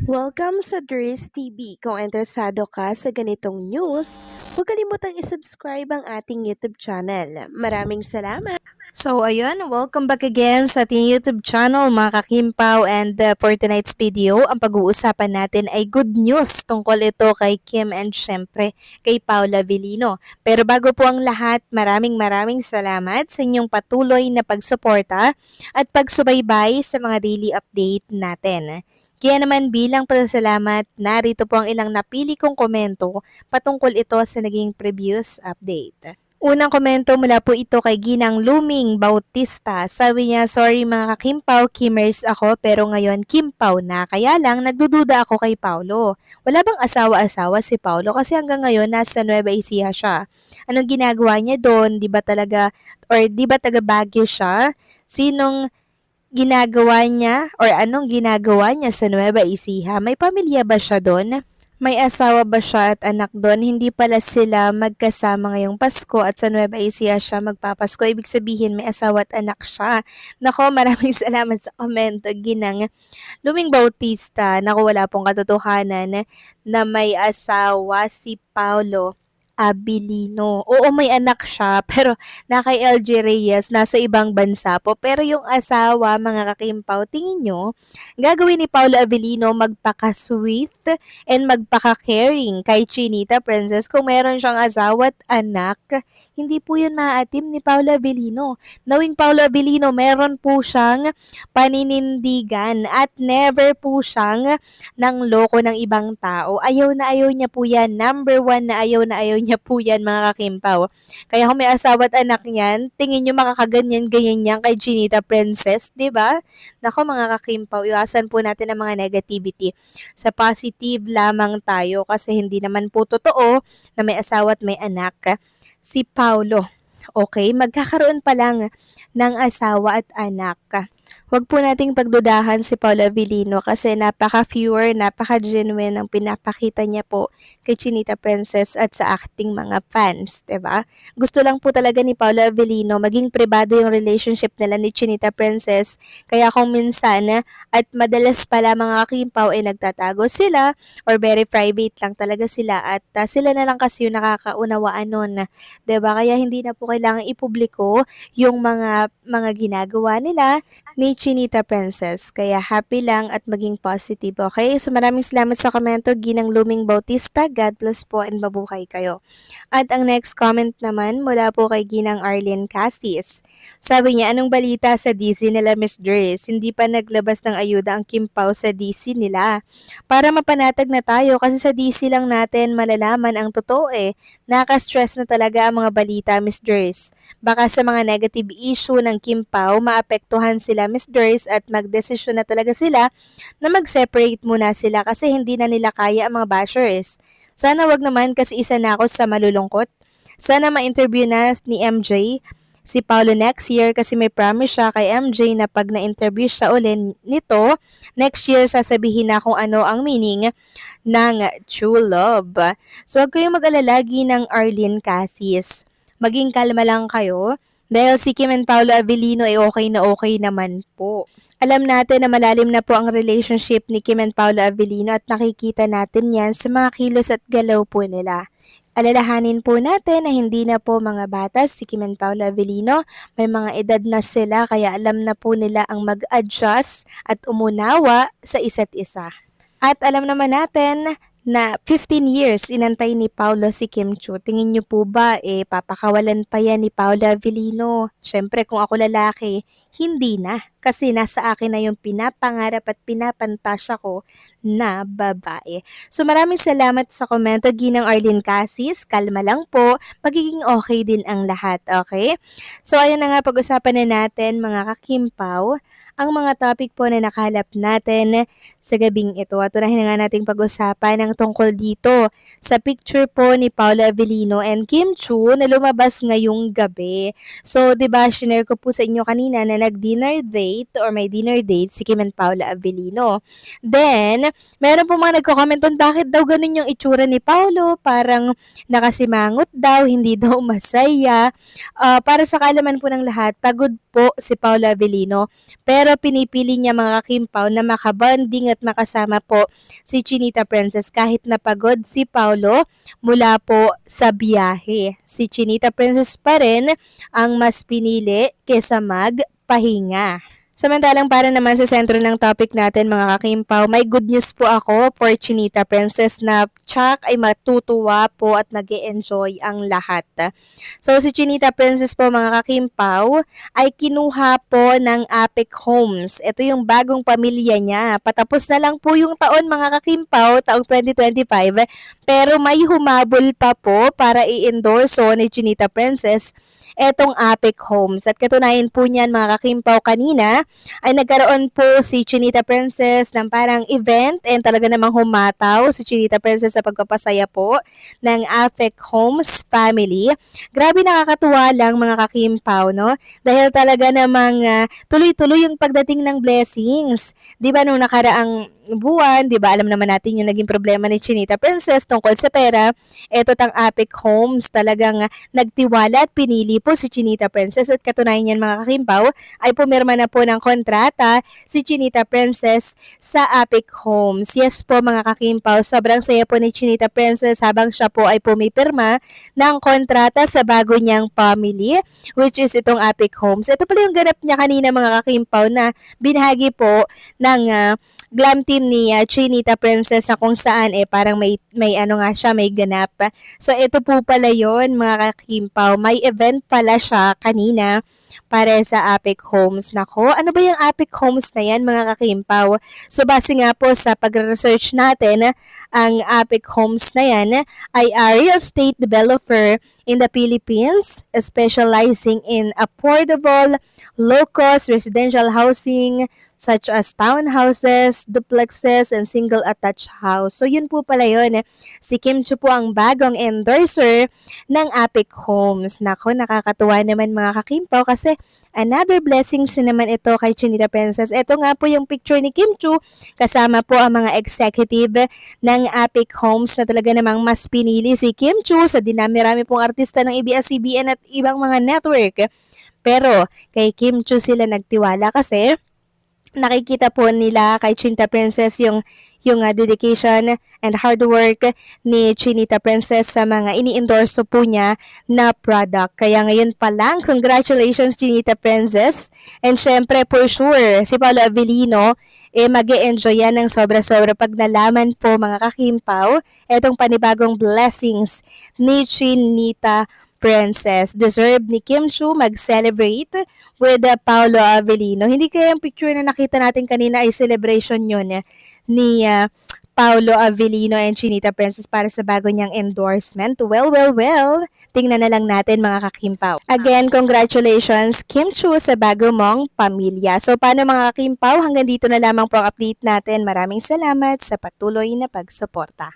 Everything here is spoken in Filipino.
Welcome sa Dries TV. Kung interesado ka sa ganitong news, huwag kalimutang isubscribe ang ating YouTube channel. Maraming salamat! So ayun, welcome back again sa ating YouTube channel mga kakimpaw, and for tonight's video, ang pag-uusapan natin ay good news tungkol ito kay Kim and syempre kay Paula Avellino. Pero bago po ang lahat, maraming salamat sa inyong patuloy na pagsuporta at pagsubaybay sa mga daily update natin. Kaya naman bilang pasasalamat, narito po ang ilang napili kong komento patungkol ito sa naging previous update. Unang komento mula po ito kay Ginang Luming Bautista. Sabi niya, sorry mga kakimpaw, Kimmers ako pero ngayon Kimpaw na. Kaya lang nagdududa ako kay Paulo. Wala bang asawa-asawa si Paulo kasi hanggang ngayon nasa Nueva Ecija siya. Anong ginagawa niya doon? Di ba talaga, or di ba taga Baguio siya? Sinong ginagawa niya or anong ginagawa niya sa Nueva Ecija? May pamilya ba siya doon? May asawa ba siya at anak doon? Hindi pala sila magkasama ngayong Pasko at sa Nueva Ecija siya magpapasko. Ibig sabihin may asawa at anak siya. Nako, maraming salamat sa komento, Ginang Luming Bautista. Nako, wala pong katotohanan na may asawa si Paulo Abilino. Oo, may anak siya, pero na kay LJ Reyes, nasa ibang bansa po. Pero yung asawa, mga kakimpaw, tingin nyo, gagawin ni Paolo Avellino magpaka-sweet and magpaka-caring kay Chinita Princess kung meron siyang asawa at anak. Hindi po yun maatim ni Paolo Avellino. Knowing Paolo Avellino, meron po siyang paninindigan at never po siyang nang loko ng ibang tao. Ayaw na ayaw niya po yan. Number one na ayaw niya po yan, mga kakimpaw. Kaya kung may asawa at anak niyan, tingin nyo makakaganyan-ganyan yan kay Chinita Princess, di ba? Nako mga kakimpaw, iwasan po natin ang mga negativity. Sa positive lamang tayo kasi hindi naman po totoo na may asawa at may anak si Paulo. Okay, magkakaroon pa lang ng asawa at anak. Huwag po nating pagdudahan si Paula Avellino kasi napaka-pure, napaka-genuine ang pinapakita niya po kay Chinita Princess at sa acting mga fans, 'di ba? Gusto lang po talaga ni Paula Avellino maging pribado yung relationship nila ni Chinita Princess. Kaya kung minsan at madalas pala mga kakimpaw ay nagtatago sila or very private lang talaga sila at sila na lang kasi yung nakakaunawaan nun, 'di ba? Kaya hindi na po kailangang ipubliko yung mga ginagawa nila ni Chinita Princess. Kaya happy lang at maging positive, okay? So maraming salamat sa komento, Ginang Luming Bautista. God bless po and mabuhay kayo. At ang next comment naman mula po kay Ginang Arlene Cassis. Sabi niya, anong balita sa DC nila Miss Dres? Hindi pa naglabas ng ayuda ang Kim Pao sa DC nila. Para mapanatag na tayo kasi sa DC lang natin malalaman ang totoo eh. Nakaka-stress na talaga ang mga balita Miss Dres. Baka sa mga negative issue ng Kim Pao, maapektuhan sila Miss Dres at magdesisyon na talaga sila na mag-separate muna sila kasi hindi na nila kaya ang mga bashers. Sana wag naman kasi isa na ako sa malulungkot. Sana ma-interview na ni MJ si Paulo next year kasi may promise siya kay MJ na pag na-interview siya ulit nito, next year sasabihin na kung ano ang meaning ng true love. So huwag kayong mag-alala, ng Arlene Cassis. Maging kalma lang kayo dahil si Kim and Paolo Avellino ay okay na okay naman po. Alam natin na malalim na po ang relationship ni Kim and Paolo Avellino at nakikita natin yan sa mga kilos at galaw po nila. Alalahanin po natin na hindi na po mga bata si Kim and Paolo Avellino, may mga edad na sila kaya alam na po nila ang mag-adjust at umunawa sa isa't isa. At alam naman natin na 15 years inantay ni Paulo si Kim Chiu. Tingin niyo po ba papakawalan pa yan ni Paolo Avellino? Syempre kung ako lalaki, hindi na. Kasi nasa akin na yung pinapangarap at pinapantasya ko na babae. So maraming salamat sa komento, Ginang Arlene Cassis. Kalma lang po. Magiging okay din ang lahat, okay? So ayun na nga, pag-usapan na natin mga kakimpaw ang mga topic po na nakalap natin sa gabing ito. At unahin na nga nating pag-usapan ang tungkol dito sa picture po ni Paula Avellino and Kim Chiu na lumabas ngayong gabi. So, di ba, share ko po sa inyo kanina na nag-dinner date or may dinner date si Kim and Paula Avellino. Then, meron po mga nagko-comment on bakit daw ganun yung itsura ni Paulo, parang nakasimangot daw, hindi daw masaya. Para sa kaalaman po ng lahat, pagod po si Paula Avellino. Pero Pero pinipili niya mga kakimpaw na makabonding at makasama po si Chinita Princess kahit napagod si Paulo mula po sa biyahe. Si Chinita Princess pa rin ang mas pinili kesa magpahinga. Samantalang para naman sa sentro ng topic natin mga kakimpaw, may good news po ako for Chinita Princess na tsak ay matutuwa po at mag-enjoy ang lahat. So si Chinita Princess po mga kakimpaw ay kinuha po ng Apex Homes. Ito yung bagong pamilya niya. Patapos na lang po yung taon mga kakimpaw, taong 2025, pero may humabol pa po para i-endorso ni Chinita Princess etong Apex Homes. At katunayan po niyan mga kakimpaw kanina ay nagkaroon po si Chinita Princess ng parang event and talaga namang humataw si Chinita Princess sa pagpapasaya po ng Apex Homes family. Grabe nakakatuwa lang mga kakimpaw, no? Dahil talaga namang tuloy-tuloy yung pagdating ng blessings. 'Di ba nung nakaraang buwan, 'di ba alam naman natin yung naging problema ni Chinita Princess tungkol sa pera. Ito tang Apex Homes talagang nagtiwala at pinili po si Chinita Princess at katunayan yan mga kakimpaw ay pumirma na po ng kontrata si Chinita Princess sa Apex Homes. Yes po mga kakimpaw, sobrang saya po ni Chinita Princess habang siya po ay pumipirma ng kontrata sa bago niyang family which is itong Apex Homes. Ito pala yung ganap niya kanina mga kakimpaw na binahagi po ng glam team ni Chinita Princess na kung saan parang may ano nga siya, may ganap. So ito po pala yon mga kakimpaw. May event pala siya kanina para sa Apex Homes. Nako, ano ba yung Apex Homes na yan mga kakimpaw? So base nga po sa pag-research natin, ang Apex Homes na yan ay a real estate developer in the Philippines, specializing in affordable, low-cost residential housing such as townhouses, duplexes, and single-attached house. So yun po pala yun. Si Kim Chiu po ang bagong endorser ng Apex Homes. Nako, nakakatuwa naman mga kakimpaw kasi another blessings naman ito kay Chinita Princess. Ito nga po yung picture ni Kim Chiu kasama po ang mga executive ng Apex Homes na talaga namang mas pinili si Kim Chiu sa dinami-rami pong artista ng ABS-CBN at ibang mga network. Pero kay Kim Chiu sila nagtiwala kasi nakikita po nila kay Chinita Princess yung dedication and hard work ni Chinita Princess sa mga ini-endorso po niya na product. Kaya ngayon pa lang, congratulations Chinita Princess. And syempre, for sure, si Paulo Avellino, mag-e-enjoy yan ng sobra-sobra pag nalaman po mga kakimpaw, etong panibagong blessings ni Chinita Princess. Deserve ni Kim Chiu mag-celebrate with Paulo Avellino. Hindi kaya yung picture na nakita natin kanina ay celebration yun ni Paulo Avellino and Chinita Princess para sa bago niyang endorsement. Well. Tingnan na lang natin mga kakimpaw. Again, congratulations Kim Chiu sa bago mong pamilya. So paano mga kakimpaw? Hanggang dito na lamang po ang update natin. Maraming salamat sa patuloy na pagsuporta.